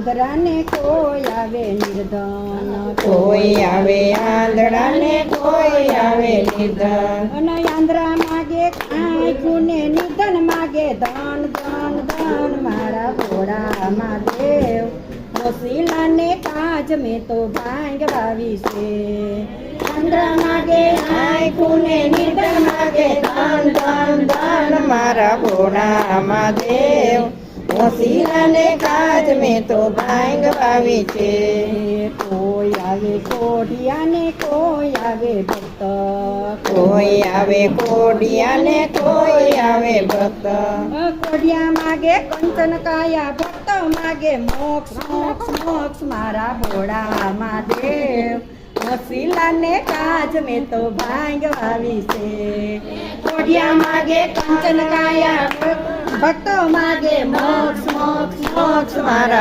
આંધળાને કોઈ આવે નિર્ધન, કોઈ આવે આંધળાને કોઈ આવે નિર્ધન. અને આંધળા માગે કાંઈ ને નિધન માગે ધન ધન ધન મારા ભોળા મહાદેવ. વસીલાને કાજ મેં તો ભાંગવાવી છે. આંધળા માગે આંખું ને નિધન માગે ધન ધન ધન મારા ભોળા મહાદેવ. વસીલાને કાજ મેં તો ભાંગવાવી છે. કોઈ આવે કોઢિયાને કોઈ આવે ભક્ત, કોઈ આવે કોડિયાને કોઈ આવે ભક્ત. કોઢિયા માગે કંચન કાયા, ભક્ત માગે મોક્ષ મોક્ષ મોક્ષ મારા ભોળા મહાદેવ. વસીલાને કાજ મેં તો ભાંગવાવી છે. કોઢિયા માગે કંચન કાયા, ભક્તો માગે મોક્ષ મોક્ષ મોક્ષ મારા